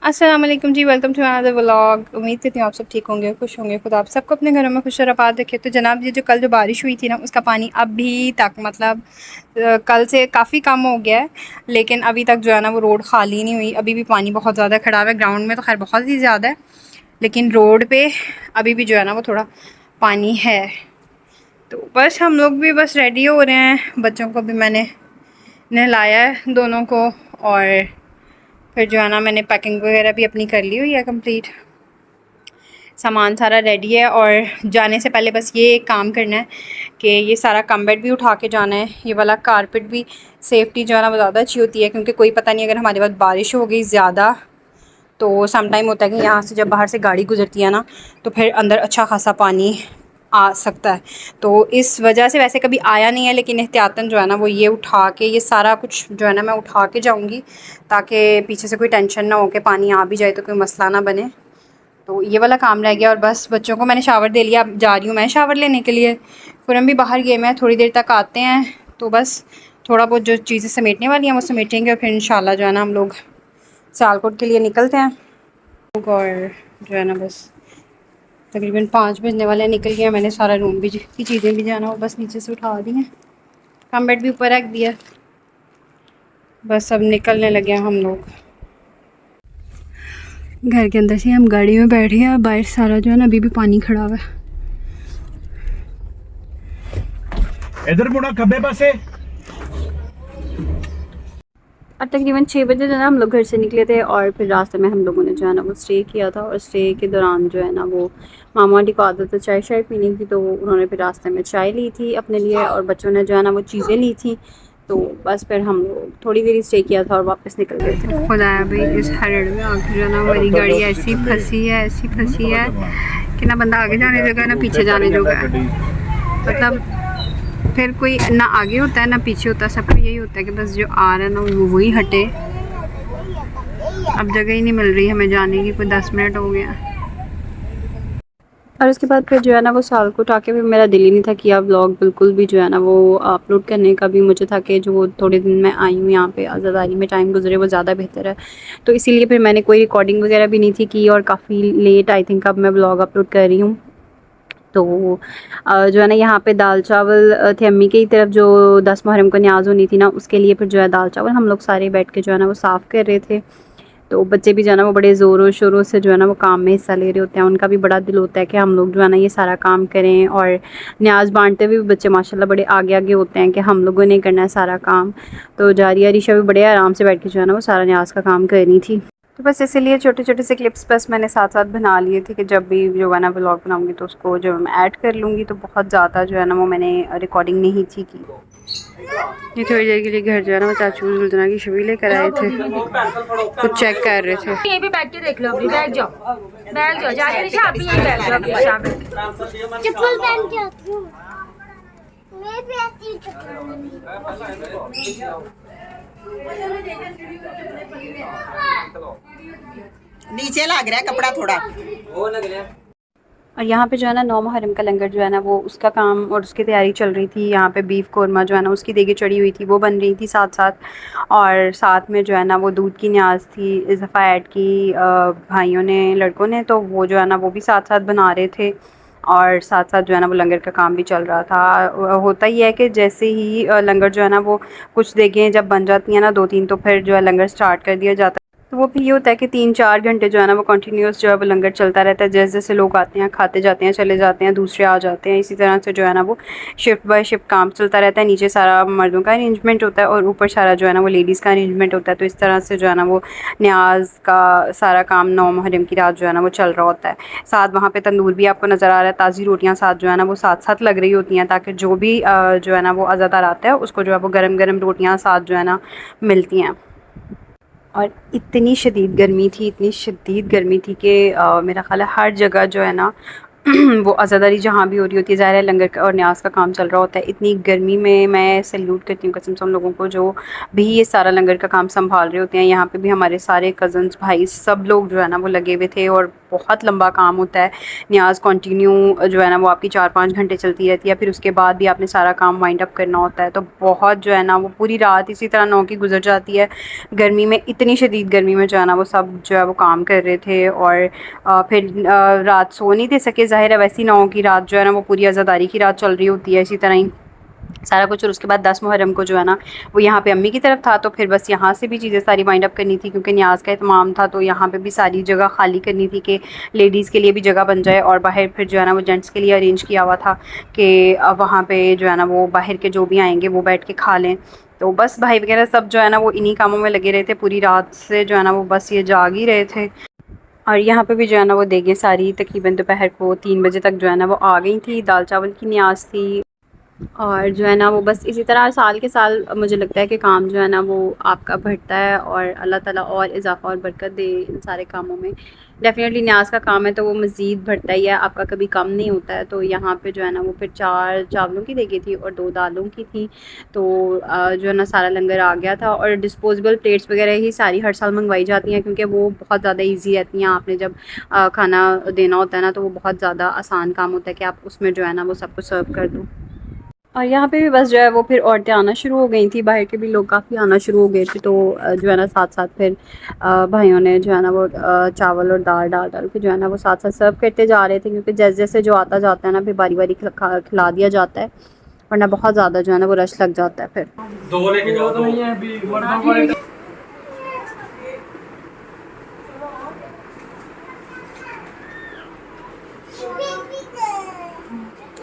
अस्सलाम वालेकुम जी, welcome to another vlog. उम्मीद करती हूँ आप सब ठीक होंगे, खुश होंगे। खुदा आप सबको अपने घरों में खुश और आबाद रखे। तो जनाब, ये जो कल जो बारिश हुई थी ना, उसका पानी अभी तक मतलब कल से काफ़ी कम हो गया है, लेकिन अभी तक जो है ना वो रोड खाली नहीं हुई। अभी भी पानी बहुत ज़्यादा खड़ा हुआ है। ग्राउंड में तो खैर बहुत ही ज़्यादा है, लेकिन रोड पर अभी भी जो है ना वो थोड़ा पानी है। तो बस हम लोग भी बस रेडी हो रहे हैं। बच्चों को भी मैंने नहलाया है दोनों को, और फिर जो है ना मैंने पैकिंग वगैरह भी अपनी कर ली हुई है कंप्लीट। सामान सारा रेडी है, और जाने से पहले बस ये एक काम करना है कि ये सारा कम बेड भी उठा के जाना है। ये वाला कारपेट भी, सेफ्टी जो है ना वो ज़्यादा अच्छी होती है, क्योंकि कोई पता नहीं अगर हमारे पास बारिश हो गई ज़्यादा तो सम टाइम होता है कि यहाँ से जब बाहर से गाड़ी गुजरती है ना, तो फिर अंदर अच्छा खासा पानी आ सकता है। तो इस वजह से वैसे कभी आया नहीं है, लेकिन एहतियातन जो है ना वो ये उठा के, ये सारा कुछ जो है ना मैं उठा के जाऊँगी, ताकि पीछे से कोई टेंशन ना हो कि पानी आ भी जाए तो कोई मसला ना बने। तो ये वाला काम रह गया, और बस बच्चों को मैंने शावर दे लिया। अब जा रही हूँ मैं शावर लेने के लिए। फिर हम भी बाहर गए, मैं थोड़ी देर तक आते हैं, तो बस थोड़ा बहुत जो चीज़ें समेटने वाली हैं वो समेटेंगे, और फिर इंशाल्लाह जो है ना हम लोग सियालकोट के लिए निकलते हैं। और जो है ना बस तकरीबन 5 बजने वाले निकल गया। मैंने सारा रूम भी की चीज़ें भी जाना वो बस नीचे से उठा दी हैं, कम बेड भी ऊपर रख दिया। बस अब निकलने लगे हैं हम लोग। घर के अंदर से हम गाड़ी में बैठे हैं, बाहर सारा जो है ना अभी भी पानी खड़ा हुआ है। इधर मुड़ा खब्बे पासे। और तकरीबन 6 बजे जो है ना हम लोग घर से निकले थे, और फिर रास्ते में हम लोगों ने जो है ना वो स्टे किया था। और स्टे के दौरान जो है ना वो मामा आंटी को आदत है चाय शाय पीने की, तो उन्होंने फिर रास्ते में चाय ली थी अपने लिए, और बच्चों ने जो है ना वो चीज़ें ली थी। तो बस फिर हम लोग थोड़ी देर स्टे किया था और वापस निकल गए थे। खुदा भाई, इस हरड़ में आके जो है ना हमारी गाड़ी ऐसी फंसी है, ऐसी फंसी है कि ना बंदा आगे जाने जोगा ना पीछे जाने जोगा है। मतलब फिर कोई ना आगे होता है ना पीछे होता है, सबको यही होता है कि बस जो आ रहा है ना वो वही हटे। अब जगह ही नहीं मिल रही हमें जाने की, कोई 10 मिनट हो गया। और उसके बाद फिर जो है ना वो सियालकोट आके फिर मेरा दिल ही नहीं था किया व्लॉग बिल्कुल भी जो है ना वो अपलोड करने का भी। मुझे था कि जो थोड़े दिन मैं आई हूँ यहाँ पे आज़ादारी में टाइम गुजरे वो ज़्यादा बेहतर है। तो इसीलिए फिर मैंने कोई रिकॉर्डिंग वगैरह भी नहीं थी की, और काफ़ी लेट आई थिंक अब मैं व्लॉग अपलोड कर रही हूँ। तो जो है ना यहाँ पे दाल चावल थे अम्मी की तरफ, जो 10 मुहर्रम को न्याज़ होनी थी ना उसके लिए। फिर जो है दाल चावल हम लोग सारे बैठ के जो है ना वो साफ़ कर रहे थे। तो बच्चे भी जो है ना वो बड़े ज़ोरों शोरों से जो है ना वो काम में हिस्सा ले रहे होते हैं। उनका भी बड़ा दिल होता है कि हम लोग जो है ना ये सारा काम करें, और न्याज़ बांटते हुए भी बच्चे माशाल्लाह बड़े आगे आगे होते हैं कि हम लोगों ने करना है सारा काम। तो जारिया रिशा भी बड़े आराम से बैठ के जो है ना वो सारा न्याज़ का काम कर रही थी। तो बस इसीलिए छोटे छोटे से क्लिप्स बस मैंने साथ साथ बना लिए थे कि जब भी जो है ना ब्लॉग बनाऊँगी तो उसको जो मैं ऐड कर लूँगी। तो बहुत ज़्यादा जो है ना वो मैंने रिकॉर्डिंग नहीं थी की। ये थोड़ी देर के लिए घर जो है ना वो चाचू जुलझना की छवि लेकर आए थे, कुछ चेक कर रहे थे। यहीं पे बैठ के देख लो, अभी बैठ जाओ, बैठ जाओ, जाके निशा आप भी यहीं बैठ जाओ, अभी निशा चप्पल पहन के आती हूँ मैं भी ऐसी नीचे लग रहा है कपड़ा थोड़ा। और यहाँ पे जो है ना 9 मुहर्रम का लंगर जो है ना वो उसका काम और उसकी तैयारी चल रही थी। यहाँ पे बीफ कोरमा जो है ना उसकी देगी चढ़ी हुई थी, वो बन रही थी साथ साथ। और साथ में जो है ना वो दूध की न्याज़ थी, इज़ाफ़ा ऐड की भाइयों ने, लड़कों ने, तो वो जो है ना वो भी साथ साथ बना रहे थे। और साथ साथ जो है ना वो लंगर का काम भी चल रहा था। होता ही है कि जैसे ही लंगर जो है ना वो कुछ देगें जब बन जाती हैं ना 2-3, तो फिर जो है लंगर स्टार्ट कर दिया जाता है। तो वो भी ये होता है कि 3-4 घंटे जो है ना वो कंटिन्यूस जो है वो लंगर चलता रहता है। जैसे जैसे लोग आते हैं खाते जाते हैं चले जाते हैं, दूसरे आ जाते हैं, इसी तरह से जो है ना वो शिफ्ट बाय शिफ्ट काम चलता रहता है। नीचे सारा मर्दों का अरेंजमेंट होता है और ऊपर सारा जो है ना वो लेडीज़ का अरेंजमेंट होता है। तो इस तरह से जो है ना वो न्याज़ का सारा काम 9 मुहर्रम की रात जो है ना वो चल रहा होता है। साथ वहाँ पे तंदूर भी आपको नज़र आ रहा है, ताज़ी रोटियाँ साथ जो है ना वो साथ साथ लग रही होती हैं, ताकि जो भी जो है ना वो अज़ादार आता है उसको जो है वो गर्म गर्म रोटियाँ साथ जो है ना मिलती हैं। और इतनी शदीद गर्मी थी, इतनी शदीद गर्मी थी कि मेरा ख़्याल है हर जगह जो है ना वो अज़ादारी जहाँ भी हो रही होती है, ज़ाहिर है लंगर का और न्याज का काम चल रहा होता है। इतनी गर्मी में मैं सैल्यूट करती हूँ कसम से उन लोगों को जो भी ये सारा लंगर का काम संभाल रहे होते हैं। यहाँ पे भी हमारे सारे कज़न्स भाई सब लोग जो है ना वो लगे हुए थे और बहुत लंबा काम होता है। न्याज कंटिन्यू जो है ना वो आपकी 4-5 घंटे चलती रहती है, फिर उसके बाद भी आपने सारा काम वाइंड अप करना होता है। तो बहुत जो है ना वो पूरी रात इसी तरह 9 की गुजर जाती है गर्मी में, इतनी शदीद गर्मी में जो है ना वो सब जो है वो काम कर रहे थे। और फिर रात सो नहीं थे सके, ज़ाहिर है वैसी 9 की रात जो है ना वो पूरी आज़ादारी की रात चल रही होती है, इसी तरह ही सारा कुछ। और उसके बाद 10 मुहर्रम को जो है ना वो यहाँ पे अम्मी की तरफ था, तो फिर बस यहाँ से भी चीज़ें सारी वाइंड अप करनी थी क्योंकि न्याज का इत्माम था। तो यहाँ पे भी सारी जगह खाली करनी थी कि लेडीज़ के लिए भी जगह बन जाए, और बाहर फिर जो है ना वो जेंट्स के लिए अरेंज किया हुआ था कि वहाँ पे जो है ना वो बाहर के जो भी आएंगे वो बैठ के खा लें। तो बस भाई वगैरह सब जो है ना वो इन्हीं कामों में लगे रहे थे पूरी रात से, जो है ना वो बस ये जाग ही रहे थे। और यहाँ पे भी जो है ना वो देखें सारी तकरीबन दोपहर को 3 बजे तक जो है ना वो आ गई थी। दाल चावल की न्याज थी, और जो है ना वो बस इसी तरह साल के साल मुझे लगता है कि काम जो है ना वो आपका बढ़ता है, और अल्लाह ताला और इजाफ़ा और बरकत दे इन सारे कामों में। डेफ़िनेटली न्याज का काम है तो वो मज़ीद बढ़ता ही है, आपका कभी कम नहीं होता है। तो यहाँ पे जो है ना वो फिर 4 चावलों की देगी थी और 2 दालों की थी। तो जो है ना सारा लंगर आ गया था। और डिस्पोजेबल प्लेट्स वगैरह ही सारी हर साल मंगवाई जाती हैं क्योंकि वो बहुत ज़्यादा ईजी रहती हैं। आपने जब खाना देना होता है ना तो वो बहुत ज़्यादा आसान काम होता है कि आप उसमें जो है ना वो सब कुछ सर्व कर दो। और यहाँ पे भी बस जो है वो फिर औरतें आना शुरू हो गई थी, बाहर के भी लोग काफ़ी आना शुरू हो गए थे। तो जो है ना साथ साथ फिर भाइयों ने जो है ना वो चावल और दाल डाल डाल के जो है ना वो साथ साथ सर्व करते जा रहे थे क्योंकि जैसे जैसे जो आता जाता है ना फिर बारी बारी खिला दिया जाता है, वरना बहुत ज़्यादा जो है ना वो रश लग जाता है फिर। दो लेके जाओ, दो।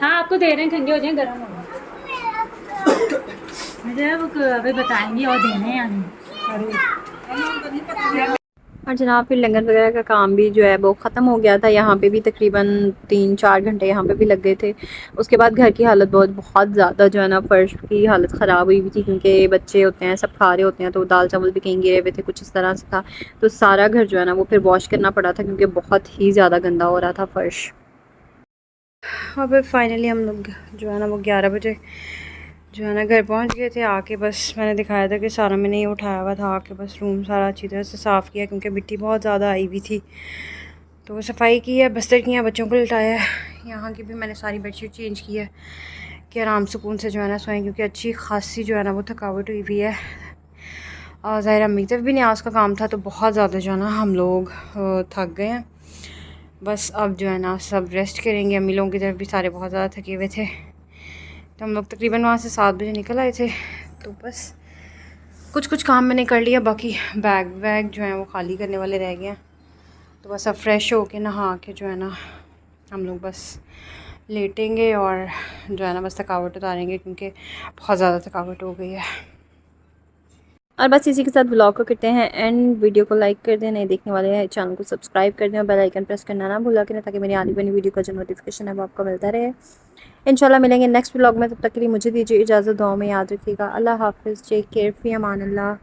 हाँ आपको दे रहे हैं, ठंडे हो जाए गर्म हो मुझे अब अभी बताएंगे और देने या नहीं। और जनाब फिर लंगर वगैरह का काम भी जो है वो ख़त्म हो गया था। यहाँ पे भी तकरीबन 3-4 घंटे यहाँ पे भी लग गए थे। उसके बाद घर की हालत बहुत ज़्यादा जो है ना फ़र्श की हालत ख़राब हुई हुई थी क्योंकि बच्चे होते हैं सब खा रहे होते हैं, तो दाल चावल भी कहीं गिरे हुए थे, कुछ इस तरह से था। तो सारा घर जो है ना वो फिर वॉश करना पड़ा था क्योंकि बहुत ही ज़्यादा गंदा हो रहा था फ़र्श। और फिर फाइनली हम लोग जो है ना वो 11 बजे जो है ना घर पहुंच गए थे। आके बस मैंने दिखाया था कि सारा मैंने ये उठाया हुआ था, आके बस रूम सारा अच्छी तरह से साफ़ किया क्योंकि मिट्टी बहुत ज़्यादा आई हुई थी। तो वो सफाई की है, बस्तर किया, बच्चों को लिटाया है। यहाँ की भी मैंने सारी बेडशीट चेंज की है कि आराम सुकून से जो है ना सोएं क्योंकि अच्छी खासी जो है ना वो थकावट हुई हुई है। और ज़ाहिर अम्मी तब भी न्याज का काम था तो बहुत ज़्यादा जो है ना हम लोग थक गए हैं। बस अब जो है ना सब रेस्ट करेंगे। अम्मी लोगों की तरफ भी सारे बहुत ज़्यादा थके हुए थे, तो हम लोग तकरीबन वहाँ से 7 बजे निकल आए थे। तो बस कुछ काम मैंने कर लिया, बाकी बैग जो है वो खाली करने वाले रह गए हैं। तो बस अब फ्रेश हो के नहा के जो है ना हम लोग बस लेटेंगे और जो है ना बस थकावट उतारेंगे क्योंकि बहुत ज़्यादा थकावट हो गई है। और बस इसी के साथ ब्लॉग को करते हैं एंड। वीडियो को लाइक कर दें, नए देखने वाले हैं चैनल को सब्सक्राइब कर दें और बेल आइकन प्रेस करना ना भूला करें ताकि मेरी आने वाली वीडियो का जो नोटिफिकेशन है वो आपको मिलता रहे। इंशाल्लाह मिलेंगे नेक्स्ट ब्लॉग में, तब तक के लिए मुझे दीजिए इजाज़त। दुआ में याद रखिएगा। अल्लाह हाफिज़, टेक केयर, फ़ी अमान अल्लाह।